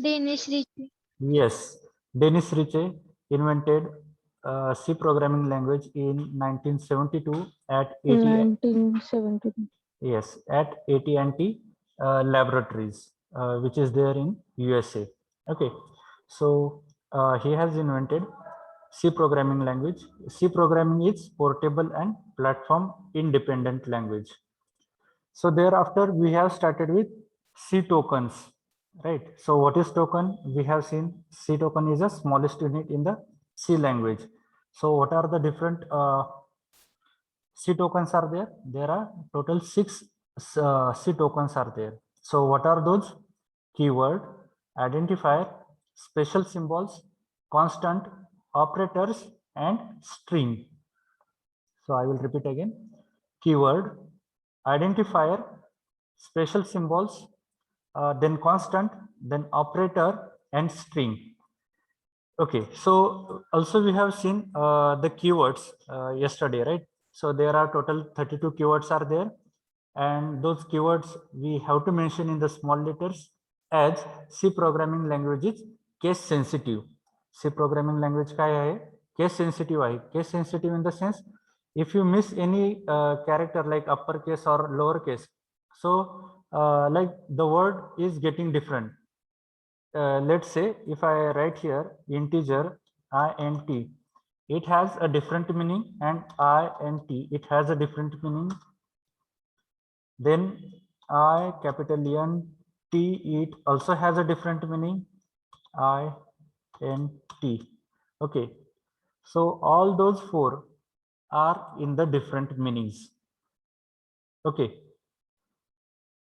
Danish Ritchie. Yes, Dennis Ritchie invented C programming language in 1972 at AT, 1970. yes, at AT&T Laboratories, which is there in USA. Okay, so he has invented C programming language. C programming is portable and platform independent language. So thereafter we have started with C tokens, right? So what is token? We have seen C token is the smallest unit in the C language. So what are the different C tokens are there? There are total 6 C tokens are there. So what are those? Keyword, identifier, special symbols, constant, operators, and string. So I will repeat again. Keyword, identifier, special symbols, then constant, then operator, and string. Okay, so also we have seen the keywords yesterday, right? So there are total 32 keywords are there, and those keywords we have to mention in the small letters, as C programming language is case sensitive. C programming language काय आहे? Case sensitive आहे. Case sensitive in the sense, if you miss any character like uppercase or lowercase, so like the word is getting different. Let's say if I write here integer int, it has a different meaning, and int, it has a different meaning. Then I capital N T, it also has a different meaning, int. Okay, so all those 4 are in the different meanings. Okay,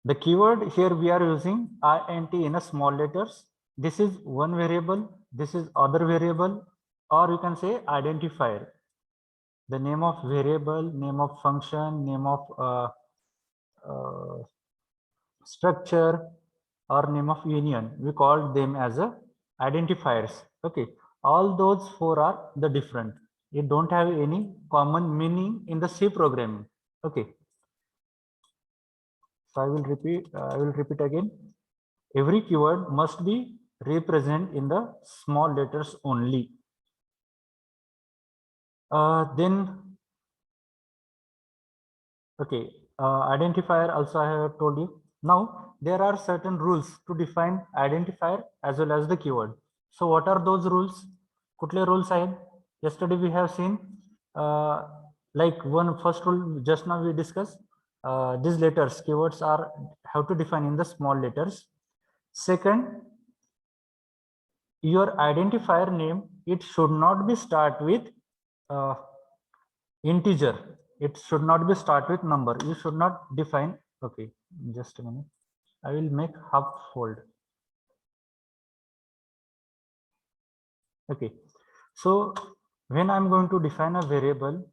the keyword here we are using int in a small letters. This is one variable, this is other variable, or you can say identifier. The name of variable, name of function, name of structure, or name of union. We call them as a identifiers. Okay, all those 4 are the different. It don't have any common meaning in the C programming. Okay. So I will repeat again. Every keyword must be represented in the small letters only. Then, okay, identifier also I have told you. Now, there are certain rules to define identifier as well as the keyword. So what are those rules? Kutle rules I have? Yesterday we have seen like one first rule just now we discussed. These letters, keywords are have to define in the small letters. Second, your identifier name, it should not be start with integer. It should not be start with number. You should not define. Okay, just a minute. I will make half fold. Okay, so when I'm going to define a variable,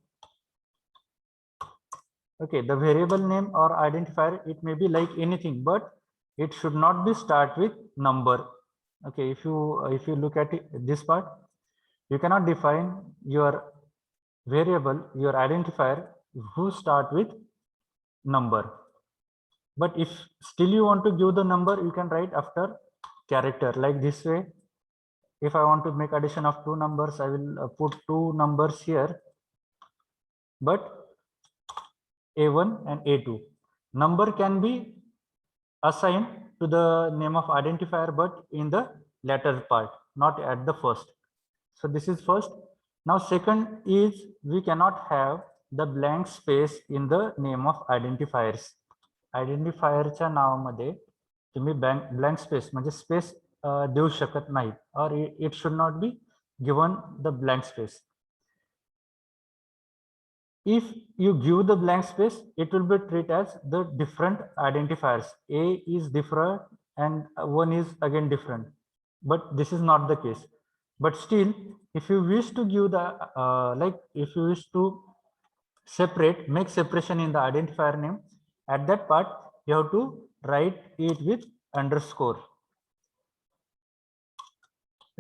okay, the variable name or identifier, it may be like anything, but it should not be start with number. Okay, if you look at it, this part, you cannot define your variable, your identifier, who start with number. But if still you want to give the number, you can write after character like this way. If I want to make addition of 2 numbers, I will put 2 numbers here, but A1 and A2. Number can be assigned to the name of identifier, but in the latter part, not at the first. So this is first. Now second is we cannot have the blank space in the name of identifiers. आयडेंटिफायरच्या नावामध्ये तुम्ही blank space म्हणजे space देऊ शकत नाही, और it should not be given the blank space. If you give the blank space, it will be treated as the different identifiers. A is different and one is again different, but this is not the case. But still, if you wish to give the like if you wish to make separation in the identifier name, at that part you have to write it with underscore.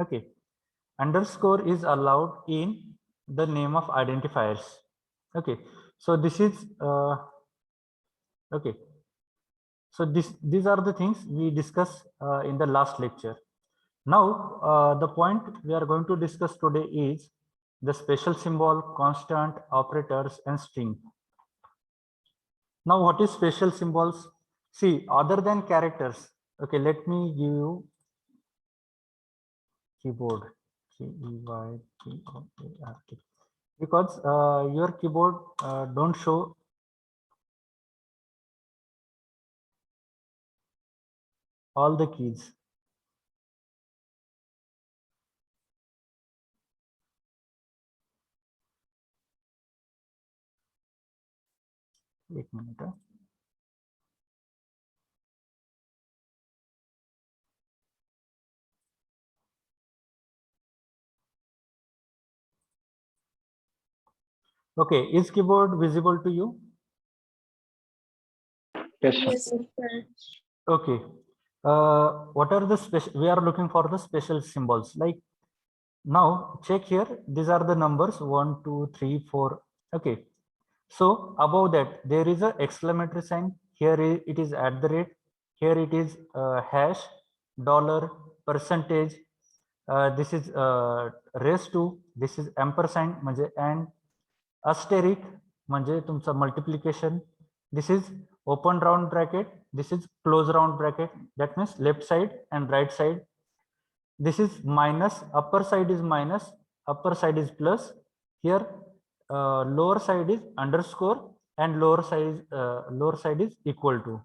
Okay, underscore is allowed in the name of identifiers. Okay, so this is okay, so these are the things we discussed in the last lecture. Now, the point we are going to discuss today is the special symbol, constant, operators, and string. Now, what is special symbols? See, other than characters. Okay, let me give you keyboard. Keyboard. Because your keyboard don't show all the keys. Wait a minute. Okay, is keyboard visible to you? Yes, sir. Yes, sir. Okay. What are the special? We are looking for the special symbols. Like now, check here. These are the numbers 1, 2, 3, 4. Okay. So above that, there is a exclamatory sign. Here it is at the rate. Here it is hash, dollar, percentage. This is raise to. This is ampersand म्हणजे and. Asterisk म्हणजे तुमचा multiplication. This is open round bracket. This is close round bracket. That means left side and right side. This is minus. Upper side is minus. Upper side is plus. Here lower side is underscore and lower side is equal to.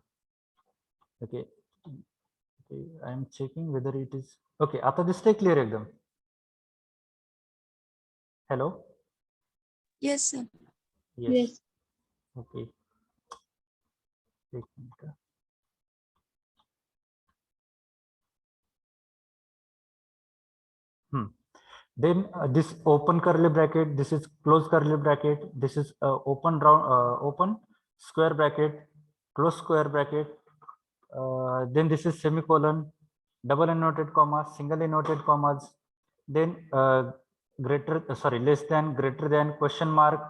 Okay. Okay, I am checking whether it is okay. आता दिसतंय clear एकदम. Hello. Yes, sir. Yes. Okay. एक minute. Then this open curly bracket, this is close curly bracket, this is open square bracket, close square bracket, then this is semicolon, double inverted comma, single inverted commas, then less than, greater than, question mark,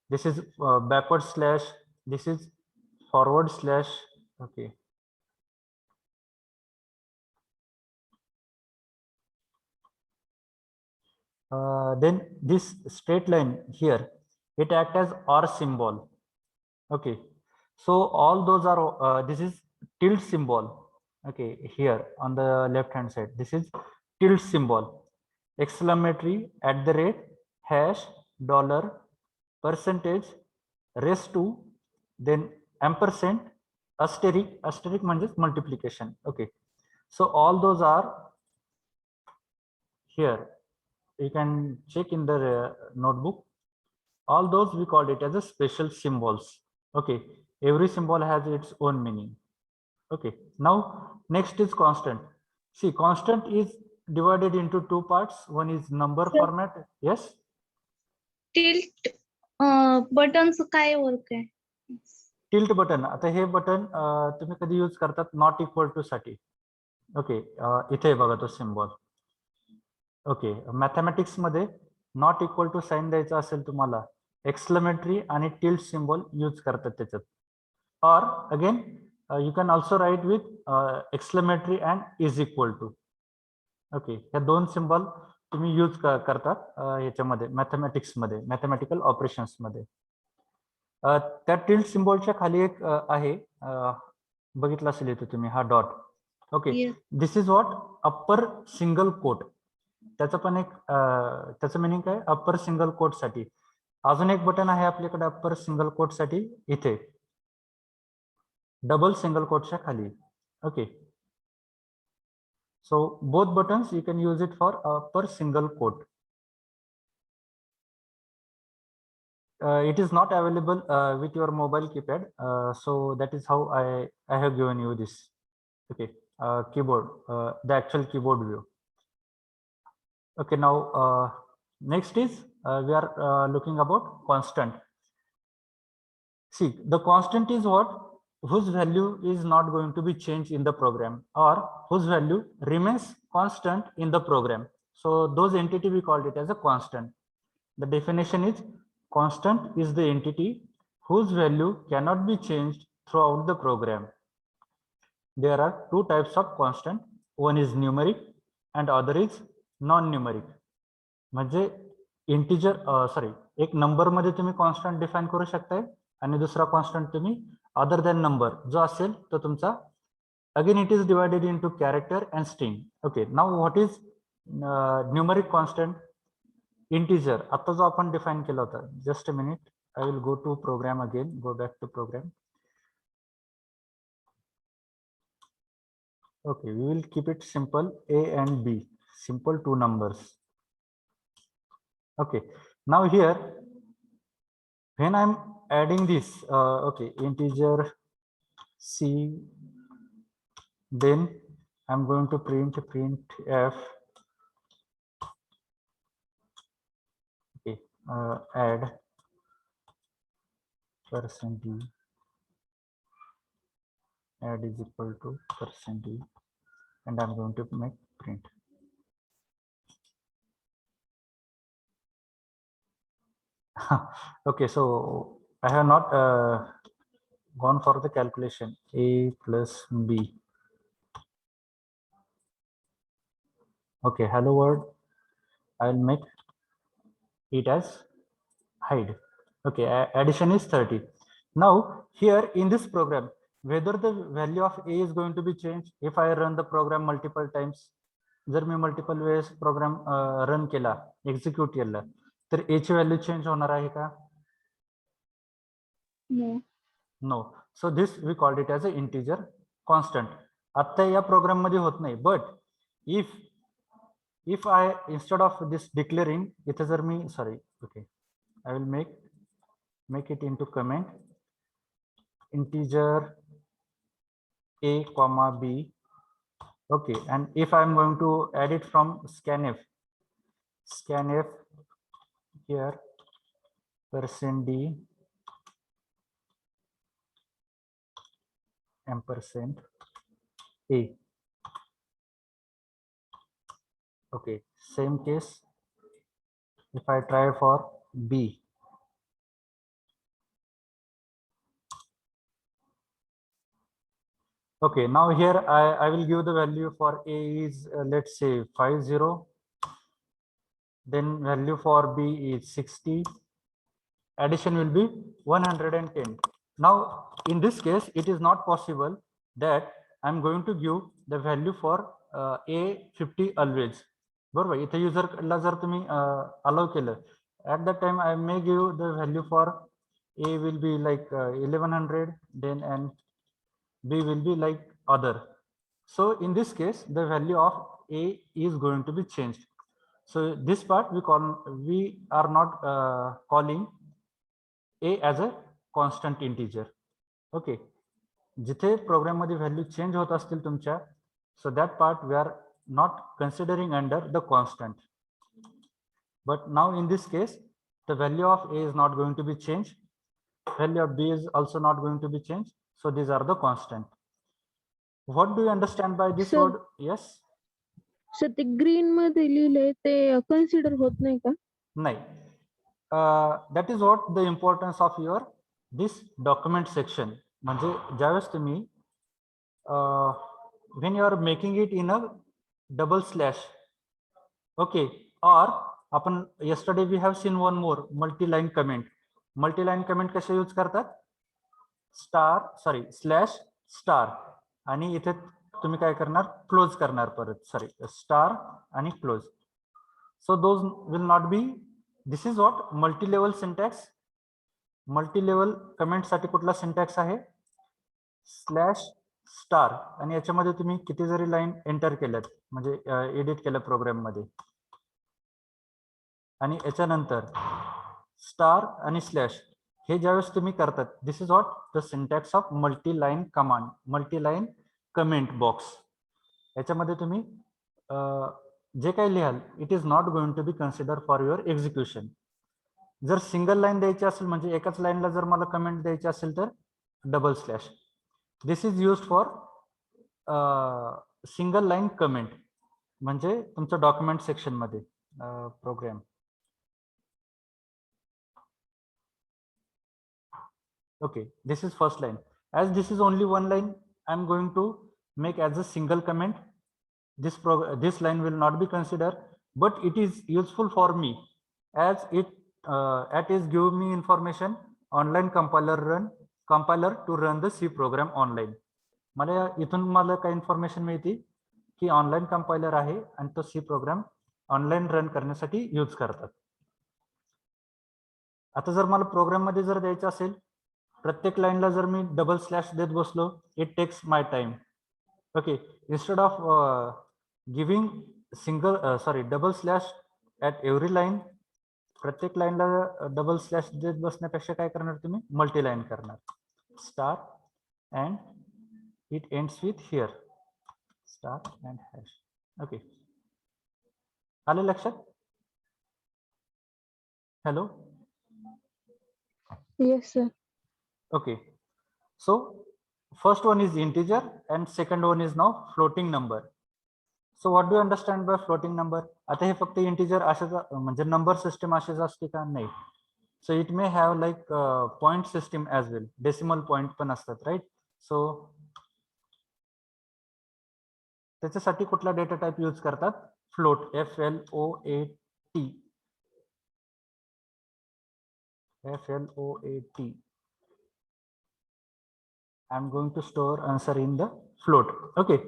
this is backward slash, this is forward slash. Okay. Then this straight line here, it acts as or symbol. Okay, so all those are this is tilde symbol. Okay, here on the left hand side, this is tilde symbol, exclamatory, at the rate, hash, dollar, percentage, raise to, then ampersand, asterisk means multiplication. Okay, so all those are here. You can check in the notebook. All those we called it as a special symbols. Okay, every symbol has its own meaning. Okay, now next is constant. See, constant is divided into two parts. One is number format. Yes. Tilt बटनचं काय work आहे? Tilt button. आता हे button तुम्ही कधी use करतात? Not equal to साठी. Okay, इथे बघा तो सिम्बॉल. ओके, मॅथमॅटिक्स मध्ये नॉट इक्वल टू साइन द्यायचा असेल तुम्हाला, एक्सक्लेमेटरी आणि टिल्ट सिम्बॉल यूज करतात त्याच्यात. और again you can also write with exclamatory and is equal to. Okay, ह्या दोन सिम्बॉल तुम्ही यूज करतात ह्याच्यामध्ये, मॅथमॅटिक्स मध्ये, मॅथमॅटिकल ऑपरेशन्स मध्ये. त्या टिल्ट सिम्बॉलच्या खाली एक आहे, बघितलं असेल इथे तुम्ही, हा dot. Okay, this is what upper single quote. त्याचं पण एक त्याचं मिनिंग काय, अप्पर सिंगल कोट साठी. अजून एक बटन आहे आपल्याकडे अप्पर सिंगल कोट साठी, इथे डबल सिंगल कोटच्या खाली. Okay, so both buttons you can use it for per single quote. It is not available with your mobile keypad, so that is how I have given you this. Okay, keyboard, the actual keyboard view. Okay, now next is we are looking about constant. See, the constant is what, whose value is not going to be changed in the program, or whose value remains constant in the program. So those entity we called it as a constant. The definition is, constant is the entity whose value cannot be changed throughout the program. There are two types of constant. One is numeric and other is non-numeric. म्हणजे integer sorry एक number मध्ये तुम्ही constant define करू शकताय आणि दुसरा constant तुम्ही other than number जो असेल तो तुमचा again it is divided into character and string. Okay, now what is numeric constant? Integer आता जो आपण डिफाइन केला होता. Just a minute, I will go to program again, go back to program. Okay, we will keep it simple, A and B, simple two numbers. Okay, now here when I'm adding this, okay, integer C, then I'm going to print f. Okay, add %d, add is equal to %d, and I'm going to make print. Okay, so I have not gone for the calculation. A plus B. Okay, hello world. I'll make it as hide. Okay, addition is 30. Now here in this program, whether the value of A is going to be changed if I run the program multiple times. जर मी multiple वेळेस program run केला, execute केला, तर A ची value change होणार आहे का? No. So this we called it as a integer constant. आता या प्रोग्राम मध्ये होत नाही, but if I instead of this declaring, इथे जर मी sorry, okay, I will make it into comment integer A comma B. Okay, and if I am going to add it from scanf here %d ampersand A. Okay, same case if I try for B. Okay, now here I will give the value for A is let's say 50, then value for B is 60, addition will be 110. Now in this case it is not possible that I'm going to give the value for A 50 always. बरोबर, इथे युजरला जर तुम्ही allow केलं, at that time I may give the value for A will be like 1100, then and B will be like other. So in this case the value of A is going to be changed. So this part we are not calling A as a constant integer. Okay, जिथे programme मध्ये value change होत असतील तुमच्या, so that part we are not considering under the constant. But now in this case the value of A is not going to be changed, value of B is also not going to be changed, so these are the constant. What do you understand by this word? Yes, sir ते green मध्ये लिहिलंय ते consider होत नाही का? नाही. that is what the importance of your this document section. म्हणजे ज्यावेळेस तुम्ही when you are making it in a double slash, okay, or आपण yesterday we have seen one more multi-line comment. Multi-line comment कसे use करतात? Slash star, आणि इथे तुम्ही काय करणार? क्लोज करणार परत, सॉरी, स्टार आणि close. So those will not be. This is what multi level syntax. Multi level comment साठी कुठला सिंटॅक्स आहे? स्लॅश स्टार, आणि याच्यामध्ये तुम्ही किती जरी लाईन एंटर केल्यात म्हणजे एडिट केलं प्रोग्राम मध्ये, आणि याच्यानंतर स्टार आणि स्लॅश हे ज्यावेळेस तुम्ही करतात, this is what the syntax of multi line command, multi line comment box. याच्यामध्ये तुम्ही जे काही लिहाल it is not going to be consider for your execution. जर सिंगल लाईन द्यायची असेल, म्हणजे एकाच लाईनला जर मला कमेंट द्यायची असेल तर double slash. This is used for single line comment, म्हणजे तुमचं डॉक्युमेंट सेक्शन मध्ये programme. Okay, this is first line. As this is only one line, I'm going to make as a single comment. this line will not be considered, but it is useful for me as it is give me information online compiler to run the C program online. मला इथून मला काय information मिळते की online compiler आहे आणि तो C program online run करण्यासाठी यूज करतात. आता जर मला प्रोग्राम मध्ये जर द्यायचं असेल, प्रत्येक लाईनला जर मी डबल स्लॅश देत बसलो, it takes my time. Okay, instead of giving double slash at every line, प्रत्येक लाईनला डबल स्लॅश देत बसण्यापेक्षा काय करणार तुम्ही, मल्टी लाईन करणार. Star and it ends with here, star and hash. Okay, आलं लक्षात? Hello. Yes, sir. Okay, so first one is integer and second one is now floating number. So what do you understand by floating number? आता हे फक्त integer असेच म्हणजे number system असेच असते का? नाही. So it may have like point system as well, decimal point पण असतात, right? So त्याच्यासाठी कुठला डेटा टाइप यूज करतात? Float, FLOAT. FLOAT. I'm going to store answer in the float. Okay,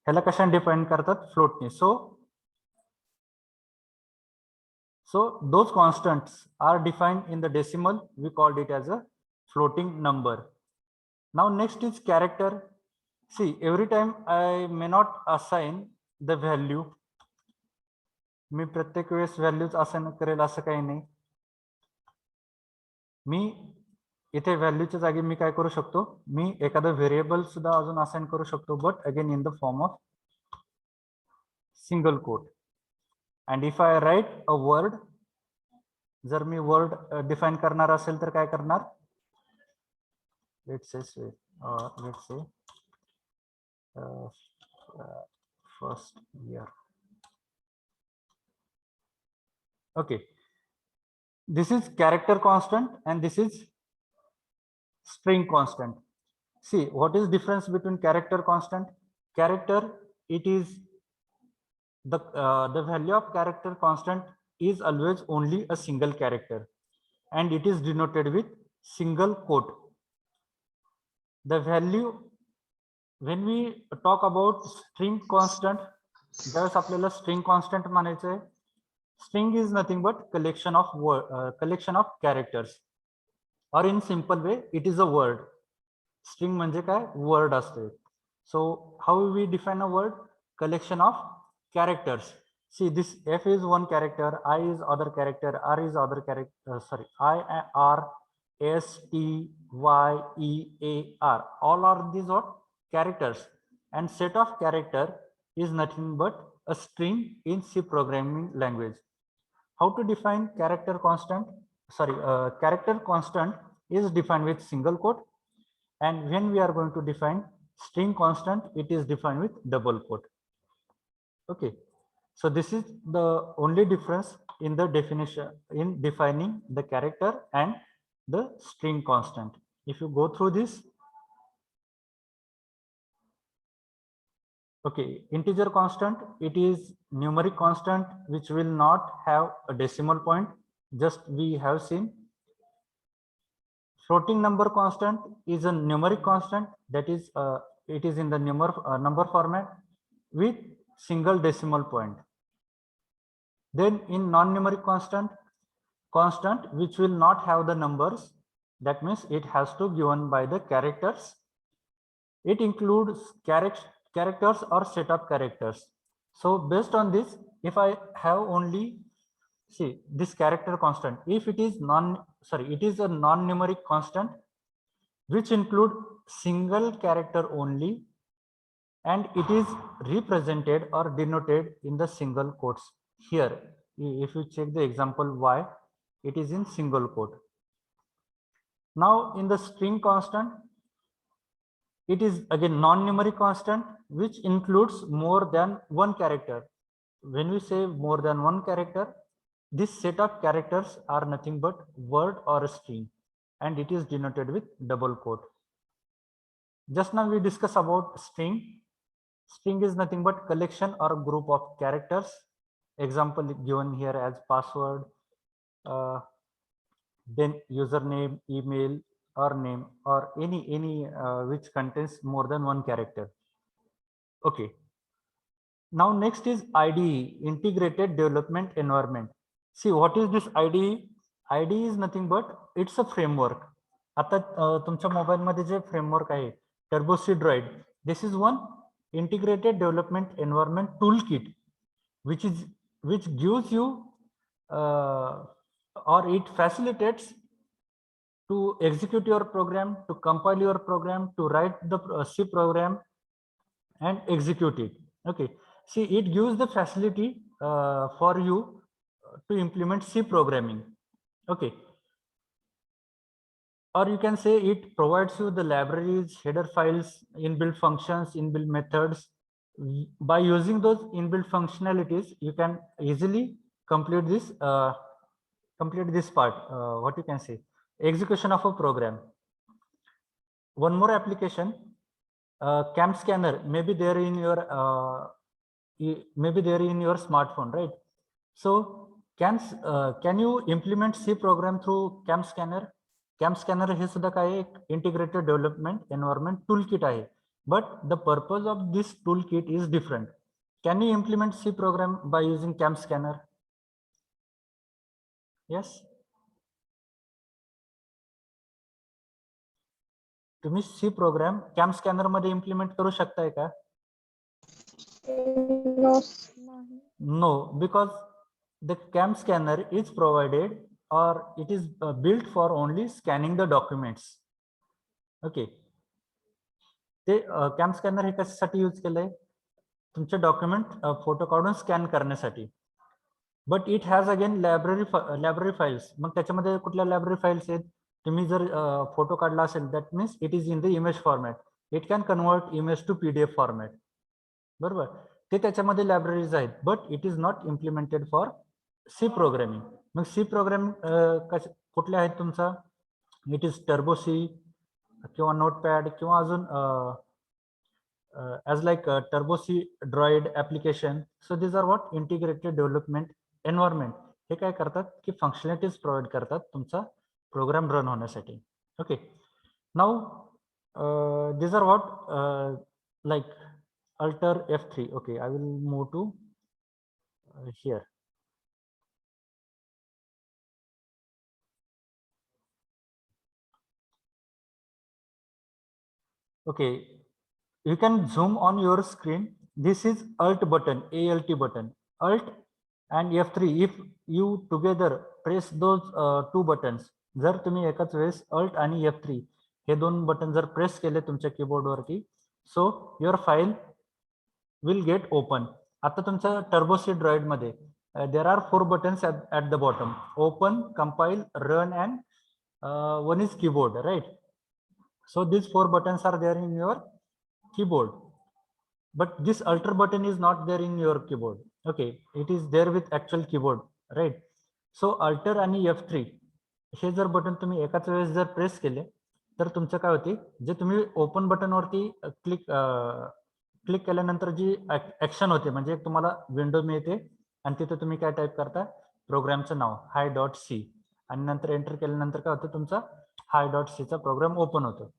ह्याला कशाने डिफाइन करतात? फ्लोटने. So those constants are defined in the decimal. We called it as a floating number. Now next is character. See, every time I may not assign the value. मी प्रत्येक वेळेस values assign करेल असं काही नाही. मी इथे व्हॅल्यूच्या जागी मी काय करू शकतो, मी एखादं व्हेरिएबल सुद्धा अजून असाइन करू शकतो, but again in the form of single quote. And if I right a word, जर मी वर्ड डिफाइन करणार असेल तर काय करणार, let's say first year. Okay, this is character constant and this is string constant. See, what is difference between character constant? Character, it is the value of character constant is always only a single character and it is denoted with single quote. The value, when we talk about string constant, ज्यावेळेस आपल्याला string constant म्हणायचं आहे, string is nothing but collection of characters, or in simple way it is a word. String म्हणजे काय, word असते. So how we define a word? Collection of characters. See, this F is one character, I is other character, R is other character, I, R, S, T, Y, E, A, R, all are these what? Characters. And set of character is nothing but a string in C programming language. How to define character constant? Character constant is defined with single quote, and when we are going to define string constant, it is defined with double quote. Okay, so this is the only difference in the definition in defining the character and the string constant. If you go through this, okay, integer constant, it is numeric constant which will not have a decimal point, just we have seen. Floating number constant is a numeric constant, that is it is in the number format with single decimal point. Then in non-numeric constant which will not have the numbers, that means it has to given by the characters. It includes characters or set of characters. So based on this, if I have only, see, this character constant, if it is it is a non-numeric constant which include single character only, and it is represented or denoted in the single quotes. Here, if you check the example Y, it is in single quote. Now in the string constant, it is again non-numeric constant which includes more than one character. When we say more than one character, this set of characters are nothing but word or a string, and it is denoted with double quote. Just now we discussed about string. String is nothing but collection or group of characters. Example given here as password, then username, email, or name, or any which contains more than one character. Okay. Now next is IDE, Integrated Development Environment. See, what is this IDE? IDE is nothing but it's a framework. आता तुमच्या मोबाईलमध्ये जे framework आहे turbo C droid, this is one integrated development environment toolkit which gives you or it facilitates to execute your program, to compile your program, to write the C program and execute it. Okay, see, it gives the facility for you to implement C programming. Okay, or you can say it provides you the libraries, header files, inbuilt functions, inbuilt methods. By using those inbuilt functionalities, you can easily complete this part. What you can say, execution of a program. One more application, Cam Scanner, maybe there in your smartphone, right? So can you implement C program through Cam Scanner? Cam Scanner हे सुद्धा काय एक integrated development environment toolkit आहे, but the purpose of this toolkit is different. Can you implement C program by using Cam Scanner? Yes. तुम्ही C program Cam Scanner मध्ये implement करू शकताय का? No, because the Cam Scanner is provided or it is built for only scanning the documents. Okay, ते Cam Scanner हे कशासाठी use केलंय? तुमचे document photo काढून स्कॅन करण्यासाठी. But it has again library files. मग त्याच्यामध्ये कुठल्या लायब्ररी फाइल्स आहेत? तुम्ही जर फोटो काढला असेल, that means it is in the image format. It can convert image to PDF format. बरोबर, ते त्याच्यामध्ये लायब्ररीज आहेत, but it is not implemented for C programming. मग C प्रोग्राम कुठले आहेत तुमचा? इट इज टर्बो C किंवा नोटपॅड किंवा अजून as like Turbo C Droid application. So these are what integrated development environment. हे काय करतात की फंक्शनॅलिटीज प्रोव्हाइड करतात तुमचा प्रोग्राम रन होण्यासाठी. Okay, now these are what like alter F3. Okay, I will move to here. Okay, you can zoom on your screen. This is Alt button, ALT button. Alt and F3, if you together press those two buttons, जर तुम्ही एकाच वेळेस Alt आणि F3 हे दोन button जर press केले तुमच्या keyboard वरती, so your file will get open. आता तुमच्या टर्बो सी ड्रॉइड मध्ये there are 4 buttons at the bottom: open, compile, run and one is keyboard, right? So these 4 buttons are there in your keyboard, but this alter button is not there in your keyboard. Okay, it is there with actual keyboard, right? So alter आणि F3 हे जर button तुम्ही एकाच वेळेस जर press केले तर तुमचं काय होते, जे तुम्ही ओपन बटन वरती क्लिक केल्यानंतर जी ऍक्शन होते, म्हणजे तुम्हाला विंडो मिळते आणि तिथे तुम्ही काय टाइप करता, प्रोग्रामचं नाव hi.c आणि नंतर एंटर केल्यानंतर काय होतं, तुमचा hi.c चा प्रोग्राम ओपन होतो.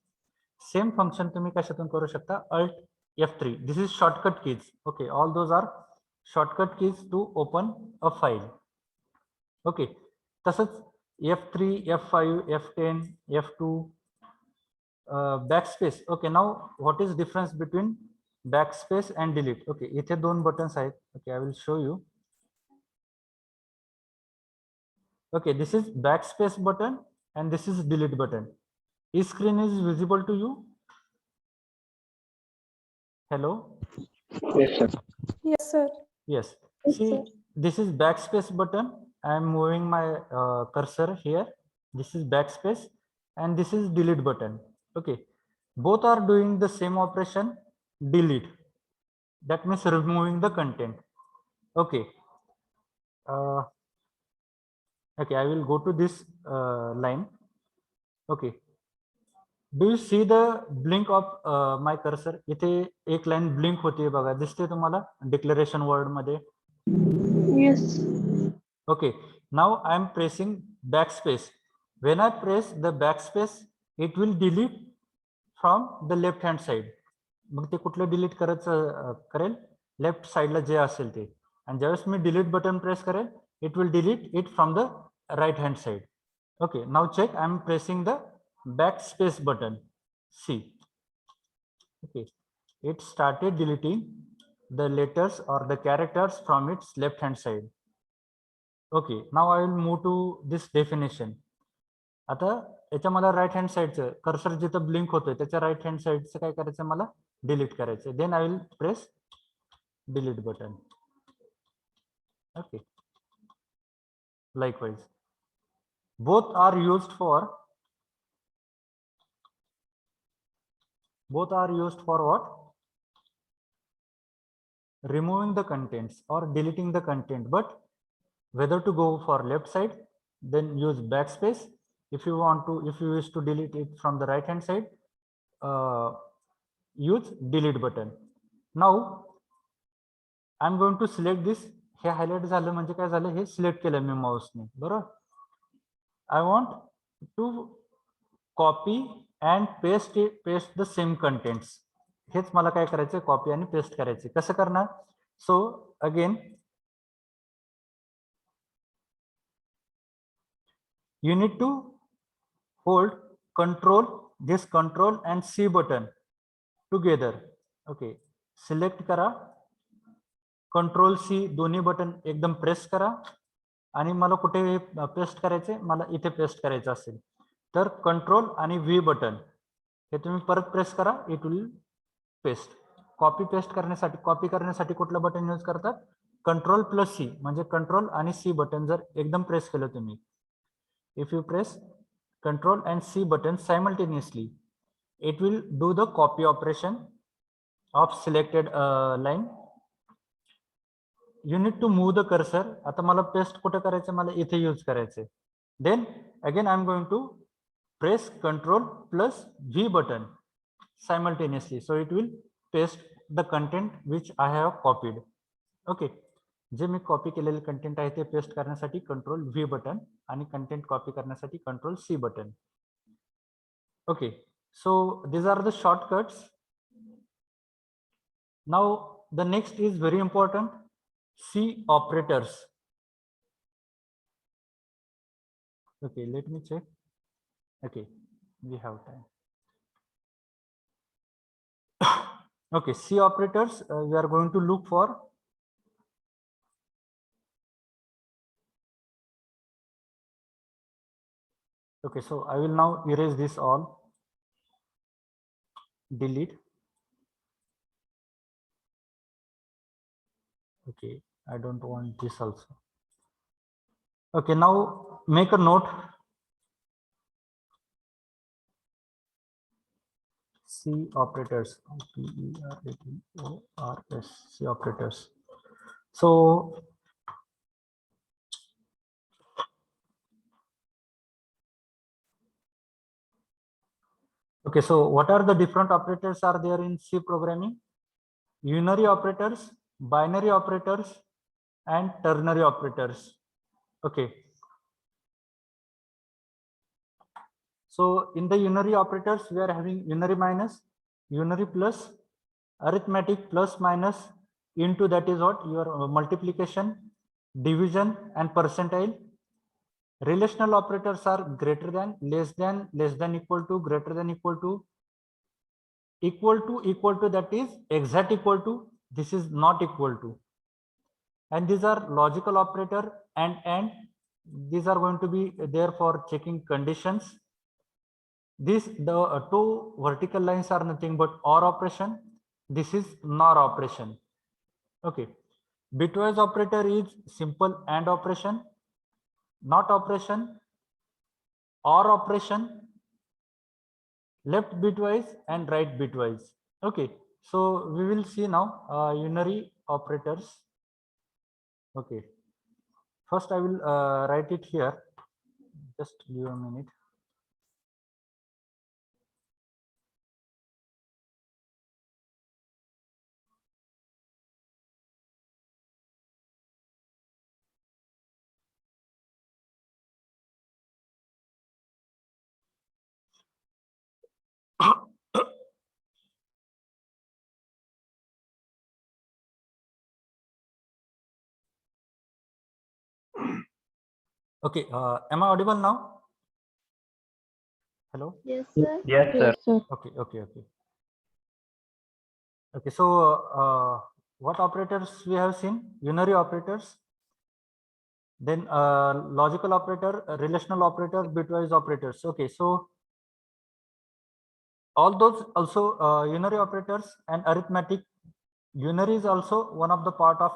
सेम फंक्शन तुम्ही कशातून करू शकता, Alt F3. This is shortcut keys. Okay, all those are shortcut keys to open a file. Okay, तसंच F3, F5, F10, F2, backspace. Okay, now what is difference between backspace and delete? Okay, इथे दोन buttons आहेत. Okay, I will show you. Okay, this is backspace button and this is delete button. This screen is visible to you? Hello? Yes, sir. Yes, sir. Yes. See, this is backspace button. I am moving my cursor here. This is backspace and this is delete button. Okay, both are doing the same operation, delete. That means removing the content. Okay. Okay, I will go to this line. Okay, do you see the blink of my cursor? इथे एक line blink होते बघा, दिसते तुम्हाला declaration word मध्ये? Yes. Okay, now I am pressing backspace. When I press the backspace, it will delete from the left hand side. मग ते कुठलं delete करेल? लेफ्ट साइडला जे असेल ते. आणि ज्यावेळेस मी डिलीट बटन प्रेस करेल, it will delete it from the right hand side. Okay, now check, I am pressing the backspace button. See, okay, it started deleting the letters or the characters from its left hand side. Okay, now I will move to this definition. आता याच्या मला right hand साइडचं cursor जिथं blink होतोय त्याच्या right hand साइडचं काय करायचं, मला delete करायचं. Then I will press delete button. Okay, likewise both are used for what? Removing the contents or deleting the content. But whether to go for left side, then use backspace. If you wish to delete it from the right hand side, use delete button. Now I'm going to select this. हे highlight झालं म्हणजे काय झालं, हे select केलं मी माऊसने, बरोबर. I want to copy and paste the same contents. हेच मला काय करायचं, कॉपी आणि पेस्ट करायचे. कसं करणार? So again you need to hold this control and C button together. Okay, select करा, कंट्रोल C दोन्ही बटन एकदम प्रेस करा आणि मला कुठे पेस्ट करायचे, मला इथे पेस्ट करायचं असेल तर कंट्रोल आणि V बटन हे तुम्ही परत प्रेस करा, इट विल पेस्ट. कॉपी करण्यासाठी कुठलं बटन यूज करतात? कंट्रोल प्लस C, म्हणजे कंट्रोल आणि C बटन जर एकदम प्रेस केलं तुम्ही, if you press control and C button simultaneously, it will do the copy operation of selected line. You need to move the cursor. आता मला paste कुठे करायचं, मला इथे यूज करायचे. Then again I am going to press control plus V button simultaneously, so it will paste the content which I have copied. Okay, J me copy केलेले content आहे ते पेस्ट करण्यासाठी कंट्रोल V बटन आणि content copy करण्यासाठी control C button. Okay, so these are the shortcuts. Now the next is very important, C operators. Okay, let me check. Okay, we have time. Okay, C operators, we are going to look for okay, so I will now erase this all, delete. Okay, I don't want this also. Okay, now make a note, C operators, P-E-R-A-T-O-R-S, C operators. So okay, so what are the different operators are there in C programming? Unary operators, binary operators, and ternary operators. Okay, so in the unary operators we are having unary minus, unary plus, arithmetic plus minus, into that is what your multiplication, division, and percentile. Relational operators are greater than, less than, equal to, greater than, equal to, that is exact equal to, this is not equal to. And these are logical operator and these are going to be there for checking conditions. The two vertical lines are nothing but OR operation. This is NOR operation. Okay, bitwise operator is simple AND operation, NOT operation, OR operation, left bitwise and right bitwise. Okay, so we will see now unary operators. Okay, first I will write it here. Just give a minute. Okay, am I audible now? Hello. Yes, sir. Yes, sir. Okay. Okay, so what operators we have seen? Unary operators, then logical operator, relational operator, bitwise operators. Okay, so all those also unary operators and arithmetic. Unary is also one of the part of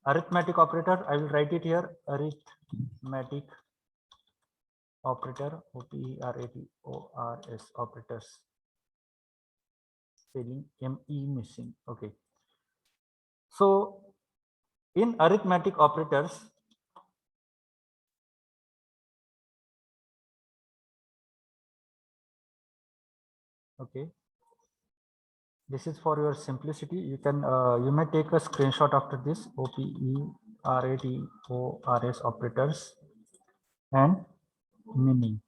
arithmetic operator. I will write it here, arithmetic operator, operators operators, spelling me missing. Okay, so in arithmetic operators, okay, this is for your simplicity. You can you may take a screenshot after this. Operators operators and meaning.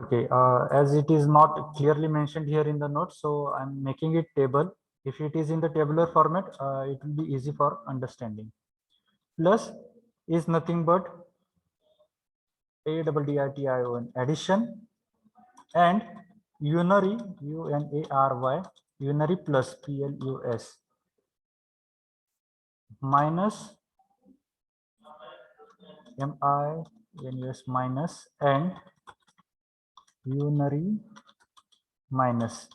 Okay, as it is not clearly mentioned here in the notes, so I'm making it table. If it is in the tabular format, it will be easy for understanding. Plus is nothing but addition, addition, and unary, unary, unary plus plus, minus minus minus, and unary minus.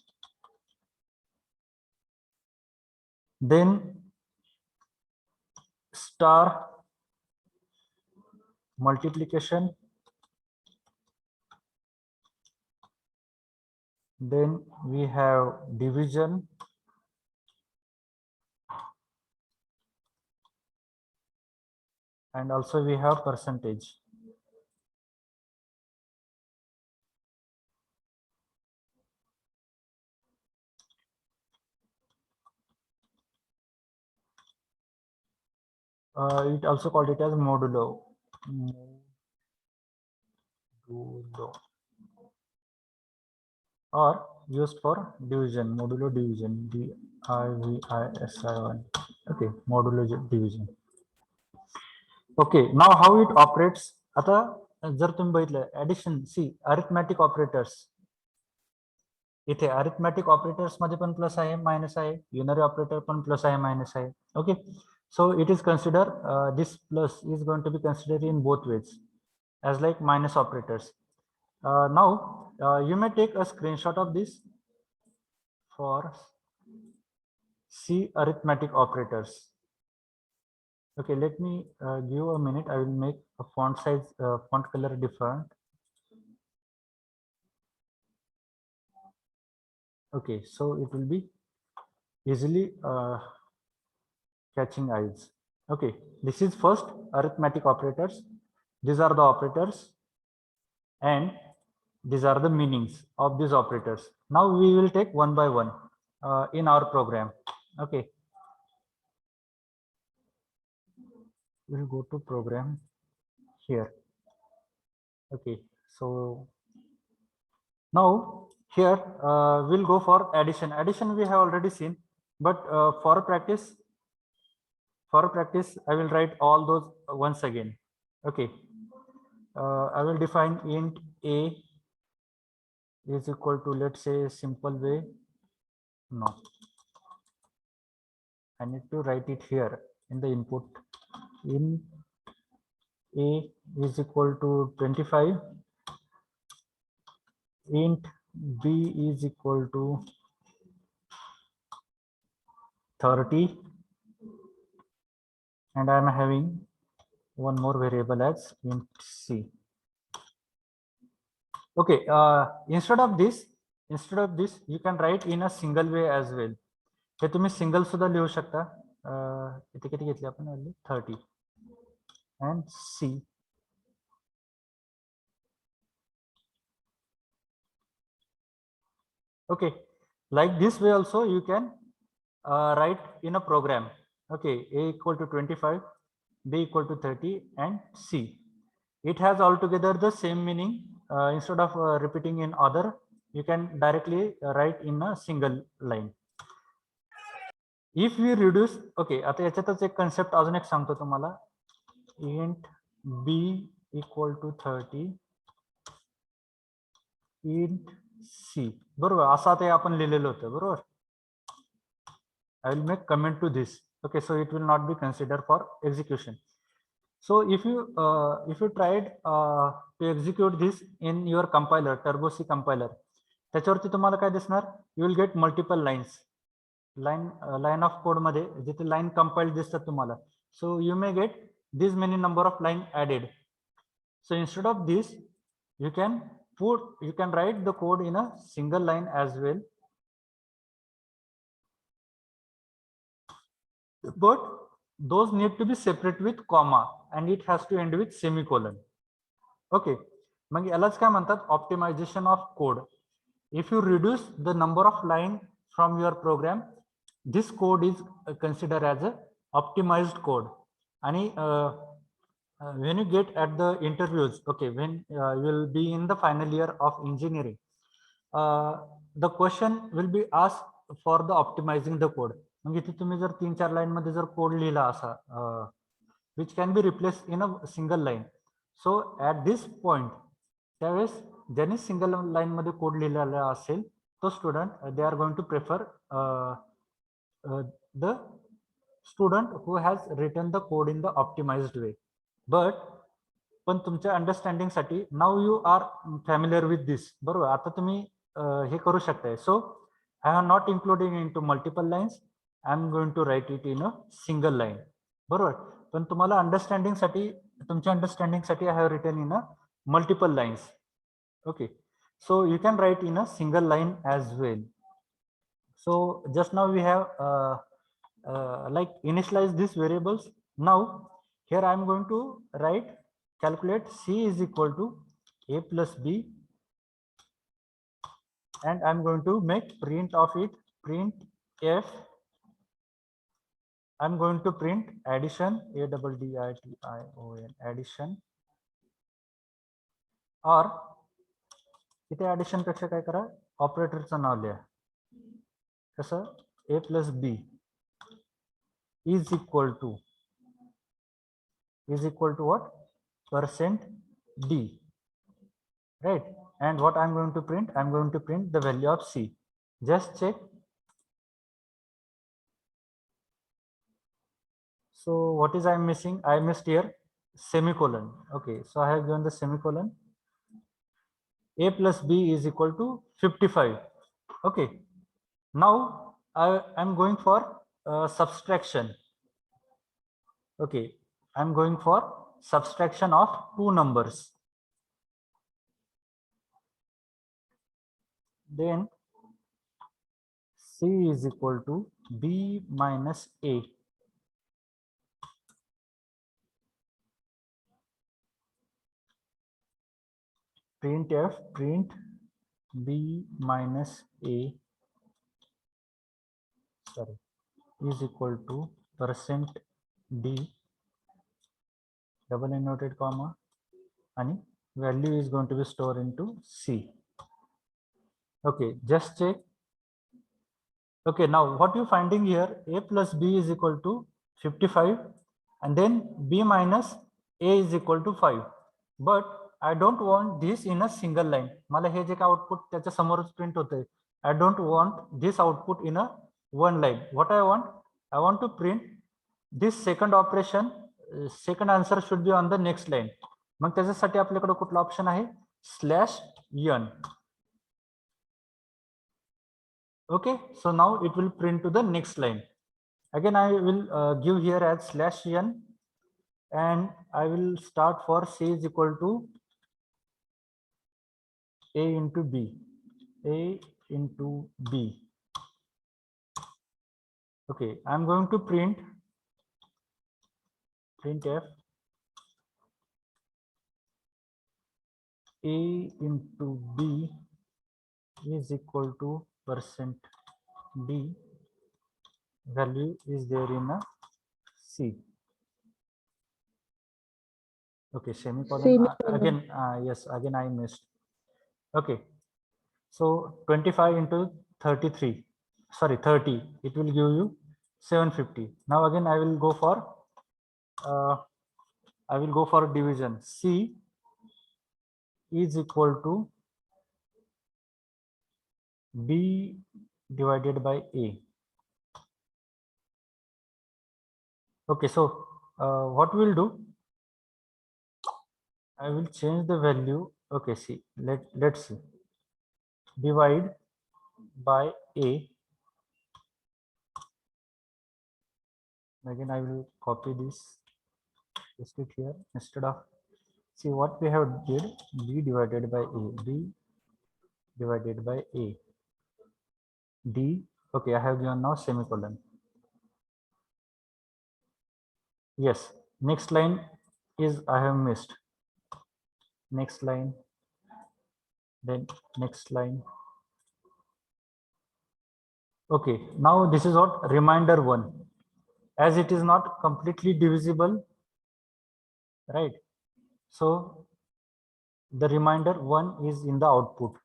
Then star multiplication, then we have division, and also we have percentage. It also called it as modulo. Or used for division, modulo division, division. Okay, modulo division. Okay, now how it operates? आता जर तुम्ही बघितलं addition, सी arithmetic operators, इथे arithmetic operators मध्ये पण plus आहे minus आहे, unary operator पण प्लस आहे मायनस आहे. Okay, so it is considered this plus is going to be considered in both ways as like minus operators. Now you may take a screenshot of this for C arithmetic operators. Okay, let me give a minute. I will make a font size, font color different. Okay, so it will be easily catching eyes. Okay, this is first arithmetic operators. These are the operators and these are the meanings of these operators. Now we will take one by one in our program. Okay, we'll go to program here. Okay, so now here we'll go for addition. Addition we have already seen, but for practice I will write all those once again. Okay, I will define int a is equal to, let's say, simple way. No, I need to write it here in the input. Int a is equal to 25. Int b is equal to 30, and I am having one more variable as int c. Okay, instead of this you can write in a single way as well. हे तुम्ही single सुद्धा लिहू शकता. इथे किती घेतली आपण value 30 and c. Okay, like this way also you can write in a program. Okay, a equal to 25, b equal to 30, and c. It has altogether the same meaning. Instead of repeating in other, you can directly write in a single line. If we reduce, okay, आता याच्यातच एक concept अजून एक सांगतो तुम्हाला. int b equal to 30 int c, बरोबर. असं ते आपण लिहिलेलं होतं, बरोबर. I will make comment to this. Okay, so it will not be considered for execution. So if you tried to execute this in your compiler, Turbo C compiler, त्याच्यावरती तुम्हाला काय दिसणार? You will get multiple lines. Line of code मध्ये जिथे line compiled दिसतात तुम्हाला. So you may get this many number of line added. So instead of this, you can write the code in a single line as well. But those need to be separate with comma and it has to end with semicolon. Okay, मग यालाच काय म्हणतात? Optimization of code. If you reduce the number of line from your program, this code is considered as a optimized code. And when you get at the interviews, okay, when you will be in the final year of engineering, the question will be asked for the optimizing the code. मग इथे तुम्ही जर 3-4 line मध्ये जर code लिहिला असा, which can be replaced in a single line. So at this point, त्यावेळेस ज्यांनी single line मध्ये कोड लिहिलेला असेल तो student, they are going to prefer the student who has written the code in the optimized way. But पण तुमच्या understanding साठी now you are familiar with this, बरोबर. आता तुम्ही हे करू शकताय. So I have not including into multiple lines, I am going to write it in a single line, बरोबर. पण तुम्हाला अंडरस्टँडिंग साठी, तुमच्या अंडरस्टँडिंग साठी I have written in a multiple lines. Okay, so you can write in a single line as well. So just now we have like initialize these variables. Now here I am going to write calculate c is equal to a plus b, and I am going to make print of it, print f. I am going to print addition, addition, addition, or इथे addition पेक्षा काय करा, ऑपरेटरचं नाव लिहा. कसं? a plus b is equal to what? Percent d, right? And what I'm going to print? I'm going to print the value of c. Just check. So what is I'm missing? I missed here semicolon. Okay, so I have given the semicolon. A plus b is equal to 55. Okay, now I'm going for subtraction. Okay, I'm going for subtraction of two numbers. Then c is equal to b minus a. Print f, print b minus a, sorry, is equal to percent d, double inverted comma, and value is going to be stored into c. Okay, just check. Okay, now what you finding here? A plus b is equal to 55, and then b minus a is equal to 5. But I don't want this in a single line. मला हे जे काय output त्याच्या समोरच print होतंय, I don't want this output in a one line. What I want to print this second operation, second answer should be on the next line. मग त्याच्यासाठी आपल्याकडे कुठला option आहे? /n. Okay, so now it will print to the next line. Again, I will give here as /n, and I will start for c is equal to a into b, a into b. Okay, I'm going to print f a into b is equal to percent d, value is there in a c. Okay, semicolon. Again, yes, again I missed. Okay, so 25 into 33, sorry, 30, it will give you 750. Now again I will go for I will go for division. C is equal to B divided by A. Okay, so what we'll do, I will change the value. Okay, see, let's see. Divide by A. Again, I will copy this, paste it here instead of, see what we have did, B divided by A, B divided by A, D. Okay, I have given now semicolon. Yes, next line is I have missed. Next line, then next line. Okay, now this is what reminder 1. As it is not completely divisible, right? So the reminder 1 is in the output.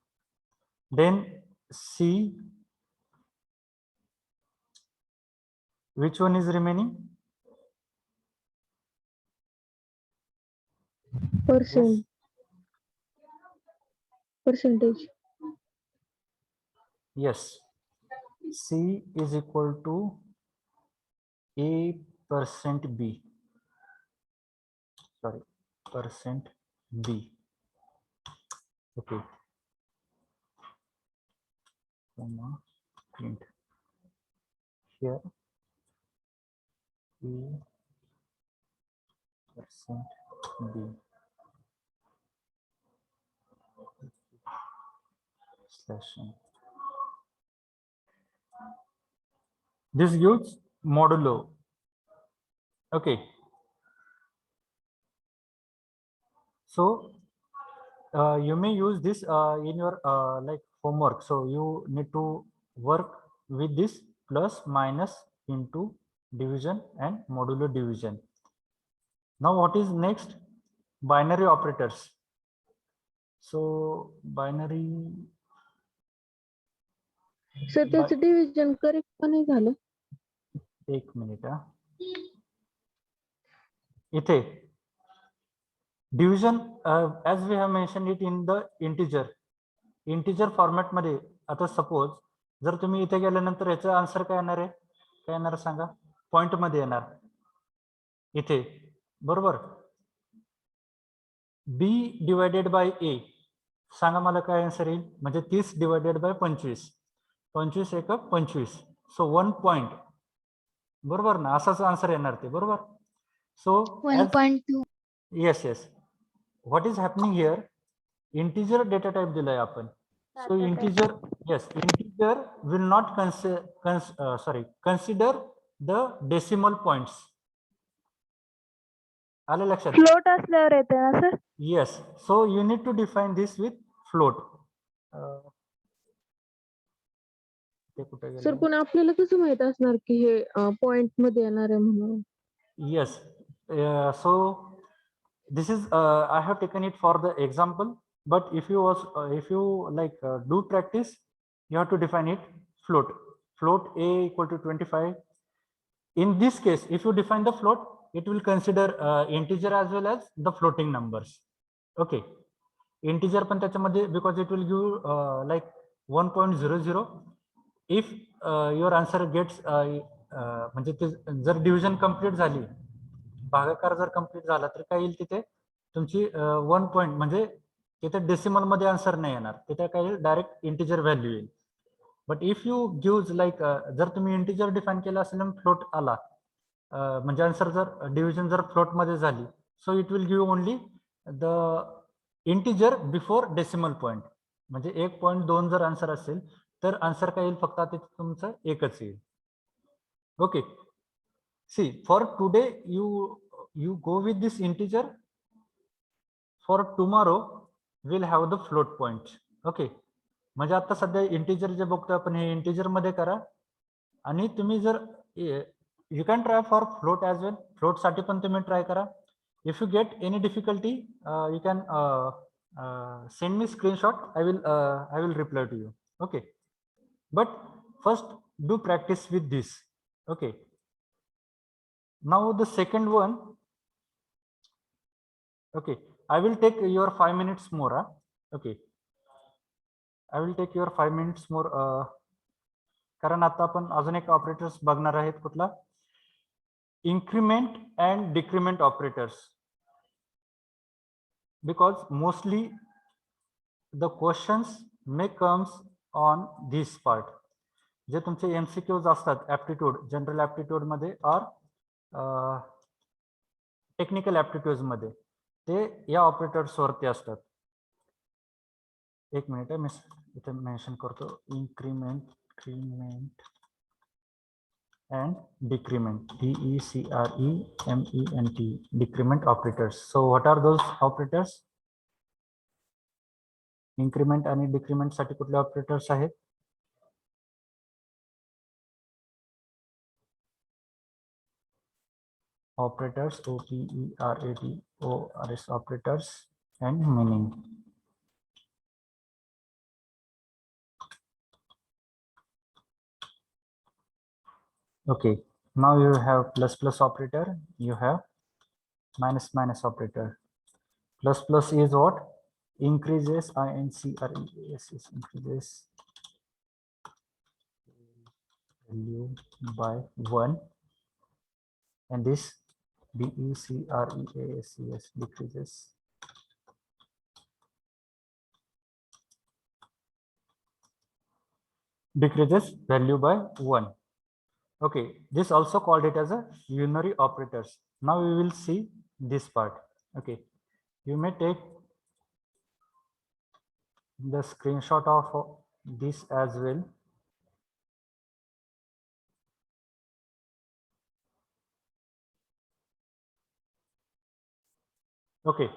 Then C, which one is remaining? Percentage. Yes, C is equal to A% B. Sorry, percent B. Okay. Comma, print here A% B slash n. This gives modulo. Okay. So you may use this in your like homework. So you need to work with this plus minus into division and modulo division. Now what is next? Binary operators. So binary. Sir त्याचं division correct पण नाही झालं. एक minute इथे division as we have mentioned it in the integer format मध्ये. आता suppose जर तुम्ही इथे गेल्यानंतर याचा आन्सर काय येणार आहे, काय येणार सांगा, पॉइंट मध्ये येणार इथे, बरोबर. B डिवायडेड बाय A सांगा मला काय आन्सर येईल, म्हणजे 30 डिवायडेड बाय 25, 25 एक 25, सो 1 पॉइंट, बरोबर ना, असाच आन्सर येणार ते, बरोबर. सो 1.2. Yes yes, what is happening here, integer data type दिलाय आपण. So integer, yes, integer will not consider the decimal points. आलं लक्षात? फ्लोट असल्यावर येते ना sir. Yes, so you need to define this with float. Sir पण आपल्याला कसं माहित असणार की हे पॉइंट मध्ये येणार आहे म्हणून. Yes, so this is I have taken it for the example, but if you like do practice, you have to define it float A equal to 25. In this case, if you define the float, it will consider integer as well as the floating numbers. Okay, integer पण त्याच्यामध्ये, because it will give like 1.00. if your answer gets म्हणजे जर division complete झाली, भागाकार जर complete झाला, तर काय येईल तिथे तुमची 1 पॉइंट, म्हणजे तिथे डेसिमल मध्ये आन्सर नाही येणार, तिथे काय येईल, डायरेक्ट इंटिजर व्हॅल्यू येईल. But if you gives like, जर तुम्ही इंटिजर डिफाईन केलं असेल आणि फ्लोट आला, म्हणजे आन्सर जर डिव्हिजन जर फ्लोट मध्ये झाली, सो it will give only the integer before decimal point, म्हणजे 1.2 जर आन्सर असेल तर आन्सर काय येईल, फक्त आता तुमचं एकच येईल. Okay, see for today you go with this integer, for tomorrow we'll have the float point. Okay, म्हणजे आता सध्या इंटिजर जे बघतोय आपण, हे इंटिजर मध्ये करा, आणि तुम्ही जर you can try for float as well, float साठी पण तुम्ही ट्राय करा. If you get any difficulty you can send me screenshot, I will reply to you. Okay, but first do practice with this. Okay, now the second one, Okay, I will take your 5 minutes more. Okay, I will take your 5 minutes more. कारण आता आपण अजून एक operators बघणार आहेत. कुठला? Increment and decrement operators, because mostly the questions may comes on this part. जे तुमचे MCQs असतात aptitude, general aptitude मध्ये और टेक्निकल ऍप्टिट्यूड मध्ये, ते या ऑपरेटर्स वरती असतात. एक मिनिट मी इथे मेन्शन करतो. Increment, decrement and decrement, DECREMENT, decrement operators. So what are those operators? Increment आणि decrement साठी कुठले ऑपरेटर्स आहेत? Operators, OPERATORS operators and meaning. Okay, now you have plus plus operator, you have minus minus operator. Plus plus is what? Increases, INCREAS, increases value by 1, and this DECREAS decreases value by 1. Okay, this also called it as a unary operators. Now we will see this part. Okay, you may take the screenshot of this as well. Okay,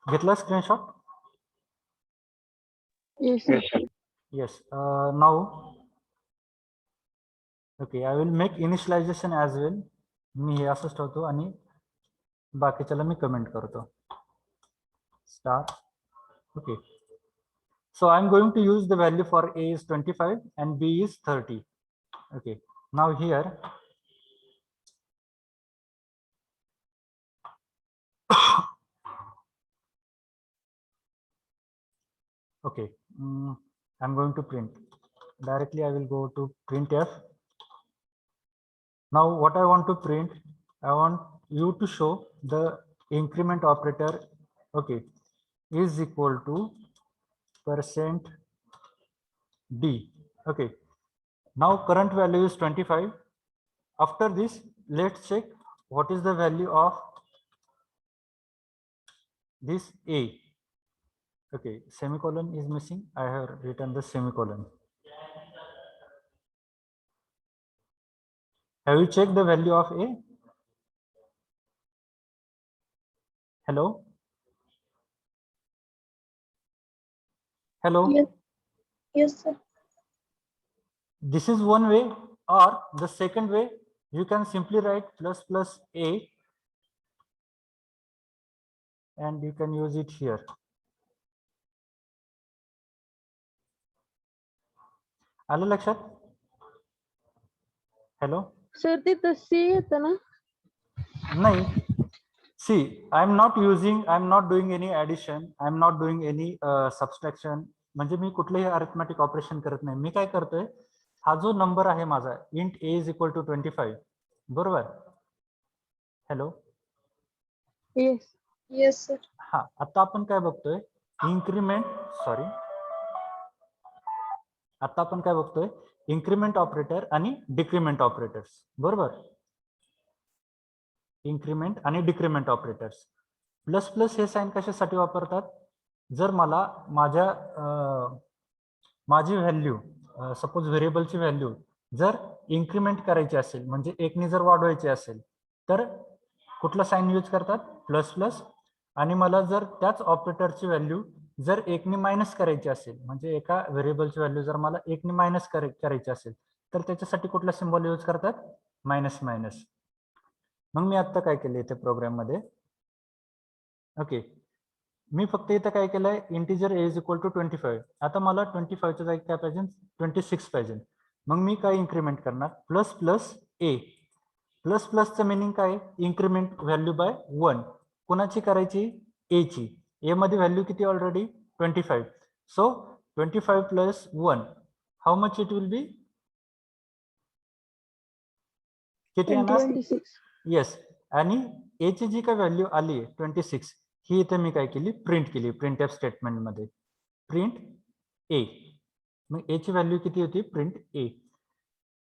घेतला screenshot? Yes, sir. Yes, sir. Yes. Now, okay, I will make initialization as well. मी हे असंच ठेवतो आणि बाकीच्याला मी comment करतो. Start. Okay. So I'm going to use the value for A is 25 and B is 30. Okay. Now here, okay, I'm going to print. Directly I will go to printf. Now what I want to print, I want you to show the increment operator, okay, is equal to %d. Okay, now current value is 25. After this, let's check what is the value of this A. Okay, semicolon is missing. I have written the semicolon. Have you checked the value of A? Hello? Hello? Yes. Yes, sir. This is one way, or the second way, you can simply write plus plus A and you can use it here. आलं लक्षात? Hello? Sir तिथं C येतं ना? नाही. See, I'm not doing any addition, I'm not doing any subtraction. म्हणजे मी कुठलेही arithmetic operation करत नाही. मी काय करतोय, हा जो नंबर आहे माझा int A is equal to 25, बरोबर? हॅलो? Yes. Yes, sir. हा, आता आपण काय बघतोय, इन्क्रीमेंट, सॉरी, आता आपण काय बघतोय, इन्क्रीमेंट ऑपरेटर आणि डिक्रीमेंट ऑपरेटर्स, बरोबर? इन्क्रीमेंट आणि डिक्रीमेंट ऑपरेटर्स. प्लस प्लस हे साइन कशासाठी वापरतात? जर मला माझी व्हॅल्यू, सपोज व्हेरिएबलची व्हॅल्यू जर इन्क्रीमेंट करायची असेल, म्हणजे एकने जर वाढवायची असेल, तर कुठला साइन यूज करतात? Plus plus. आणि मला जर त्याच ऑपरेटरची व्हॅल्यू जर एकने मायनस करायची असेल, म्हणजे एका व्हेरिएबलची व्हॅल्यू जर मला एकने मायनस करायची असेल, तर त्याच्यासाठी कुठला सिम्बॉल यूज करतात? Minus minus. मग मी आता काय केलं इथे प्रोग्राम मध्ये, ओके, मी फक्त इथं काय केलंय, integer A is equal to 25. आता मला 25 च्या जागी काय पाहिजे? 26 पाहिजे. मग मी काय इन्क्रीमेंट करणार? Plus plus A. प्लस प्लसचं मिनिंग काय? Increment value by 1. कोणाची करायची? ए ची. ए मध्ये व्हॅल्यू किती already? 25. So 25 plus 1 how much it will be? किती येणार? 26. येस. आणि ए ची जी काय व्हॅल्यू आली आहे 26, ही इथे मी काय केली? प्रिंट केली प्रिंट एफ स्टेटमेंट मध्ये. Print A. मग ए ची व्हॅल्यू किती होती? Print A.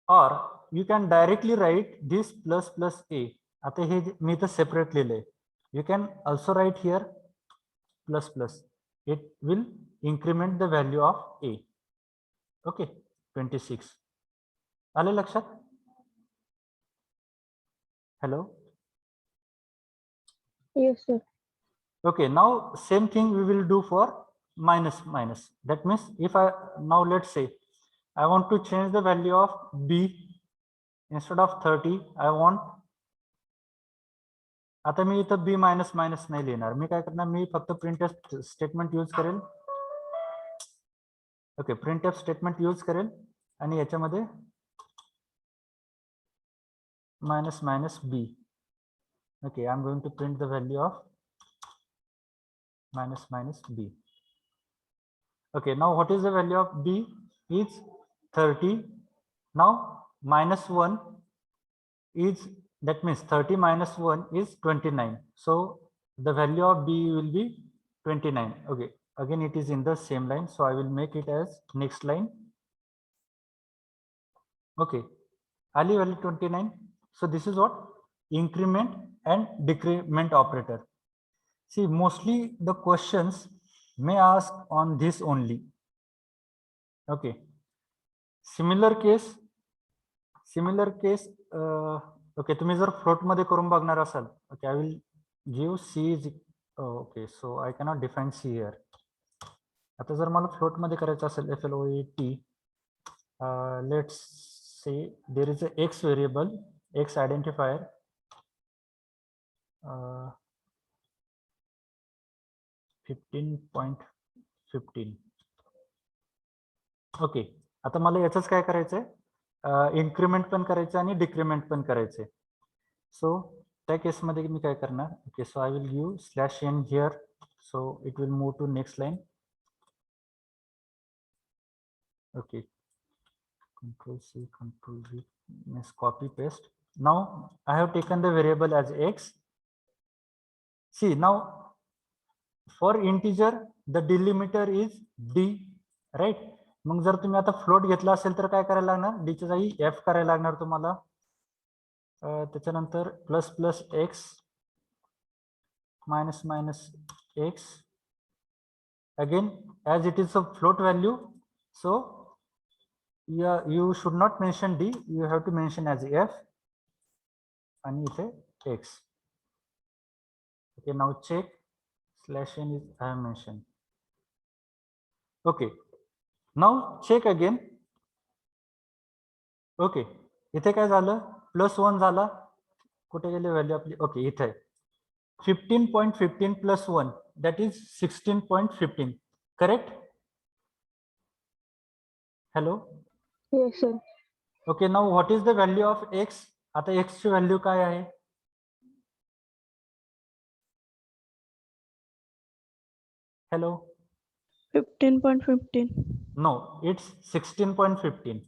और you can directly write this plus plus A. आता हे मी इथं सेपरेट लिहिलंय. You can also write here plus plus. It will increment the value of A. Okay, 26. आले लक्षात? Hello. Yes, sir. Okay, now same thing we will do for minus minus. That means if I now let's say I want to change the value of b instead of 30, I want. आता मी इथं b minus minus नाही लिहिणार. मी काय करणार? मी फक्त printf statement use करेल. Okay, printf statement use करेल आणि याच्यामध्ये minus minus b. Okay, I'm going to print the value of minus minus b. Okay, now what is the value of b? Is 30. Now minus 1 is, that means 30 minus 1 is 29. So the value of b will be 29. Okay, again it is in the same line, so I will make it as next line. Okay, ali value 29. So this is what? Increment and decrement operator. See, mostly the questions may ask on this only. Okay, similar case. Okay, तुम्ही जर float मध्ये करून बघणार असाल, okay, I will give c is okay, so I cannot define c here. आता जर मला float मध्ये करायचं असेल float, let's say there is a x variable, x identifier, 15.15. Okay, आता मला याचंच काय करायचंय? इन्क्रीमेंट पण करायचं आणि डिक्रीमेंट पण करायचंय. सो त्या केसमध्ये मी काय करणार? Okay, so I will give slash n here, so it will move to next line. Okay, Control C, Control V, means copy paste. Now I have taken the variable as x. See, now for integer the delimiter is d, right? मग जर तुम्ही आता float घेतला असेल तर काय करायला लागणार? d च्या जागी f करायला लागणार तुम्हाला. त्याच्यानंतर plus plus x minus minus x. Again as it is a float value, so yeah, you should not mention d, you have to mention as f and इथे x. Okay, now check slash n is I have mentioned. Okay, now check again. Okay, इथे काय झालं? +1 झाला. कुठे गेली value आपली? Okay, इथे 15.15 + 1, that is 16.15. correct? Hello. Yes, sir. Okay, now what is the value of x? आता x ची व्हॅल्यू काय आहे? Hello. 15.15. No, it's 16.15.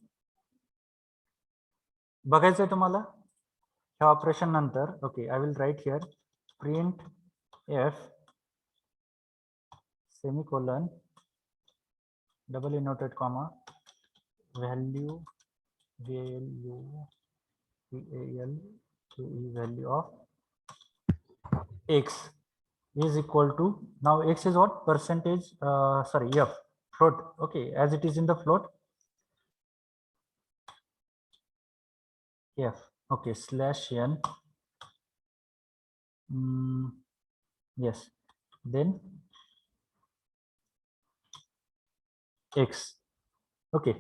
बघायचंय तुम्हाला ह्या ऑपरेशन नंतर. Okay, I will write here print F semicolon double इनोटेड comma value value of x is equal to, now x is what? Percentage, sorry, f, float. Okay, as it is in the float, f. Okay, slash n. Yes, then x. Okay,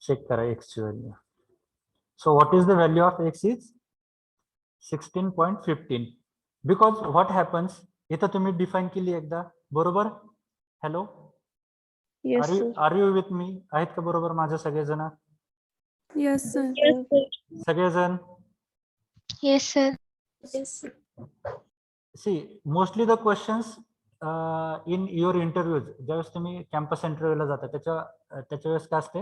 check kara x ची value. So what is the value of x is 16.15. because what happens, इथं तुम्ही define केली एकदा, बरोबर? Hello, Yes, sir. Are you with me? आहेत का बरोबर माझे सगळेजण? Yes, sir. सगळेजण? Yes, sir. Yes, sir. See mostly the questions in your interviews ज्यावेळेस तुम्ही कॅम्पस इंटरव्ह्यूला जाता त्याच्या वेळेस काय असते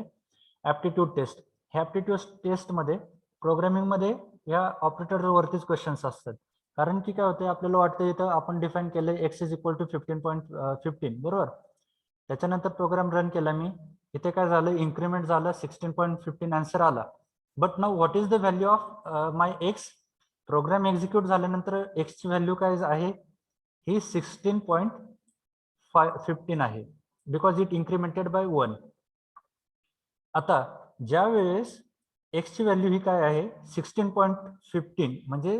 ऍप्टिट्यूड टेस्ट. ह्या ऍप्टिट्यूड टेस्टमध्ये प्रोग्रामिंगमध्ये या ऑपरेटर वरतीच क्वेश्चन्स असतात. कारण की काय होते आपल्याला वाटतं इथं आपण डिफाईन केलं x इज इक्वल टू 15.15 बरोबर. त्याच्यानंतर प्रोग्राम रन केला मी, इथे काय झालं इन्क्रीमेंट झालं 16.15 आन्सर आला. But now what is the value of my X. Program execute झाल्यानंतर एक्स ची व्हॅल्यू काय आहे ही 16.15 आहे बिकॉज इट इन्क्रीमेंटेड बाय 1. आता ज्या वेळेस एक्स ची व्हॅल्यू ही काय आहे 16.15 म्हणजे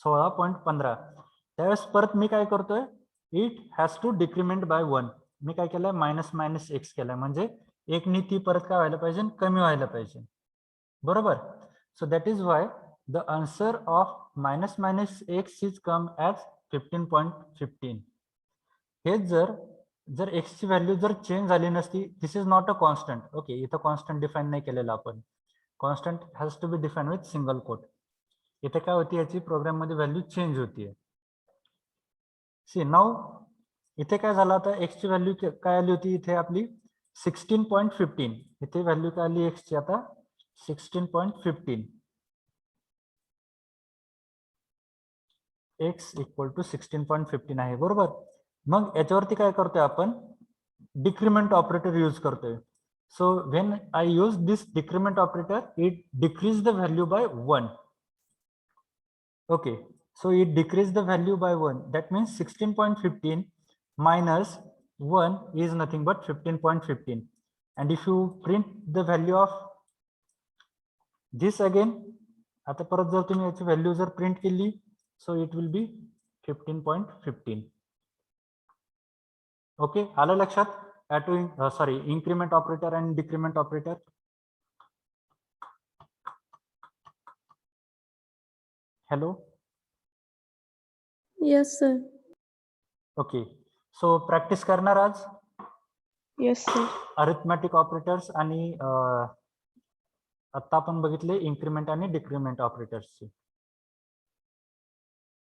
16.15 त्यावेळेस परत मी काय करतोय it has to decrement by 1. मी काय केलंय मायनस मायनस एक्स केलंय म्हणजे एक नी ती परत काय व्हायला पाहिजे कमी व्हायला पाहिजे बरोबर. So that is why the answer of minus minus X is come as 15.15. हेच जर एक्स ची व्हॅल्यू जर चेंज झाली नसती, this is not a constant. Okay इथं कॉन्स्टंट डिफाईन नाही केलेलं आपण. Constant has to be define with single quote. इथे काय होती याची प्रोग्राम मध्ये व्हॅल्यू चेंज होतीये. सी नाउ इथे काय झालं आता एक्स ची व्हॅल्यू काय आली होती इथे आपली 16.15. इथे व्हॅल्यू काय आली एक्स ची आता 16.15. एक्स इक्वल टू 16.15 आहे बरोबर. मग याच्यावरती काय करतोय आपण डिक्रीमेंट ऑपरेटर यूज करतोय. So when I use this decrement operator it decrease the value by 1. Okay so it decreased the value by 1. That means 16.15 minus 1 is nothing but 15.15. And if you print the value of this again, आता परत जर तुम्ही याची value जर print केली so it will be 15.15. Okay आलं लक्षात. Sorry increment operator आणि decrement operator. Hello. Yes, sir. Okay so practice करणार आज Yes, sir. अरिथमॅटिक ऑपरेटर्स आणि आता आपण बघितले इन्क्रीमेंट आणि डिक्रीमेंट ऑपरेटर्सची.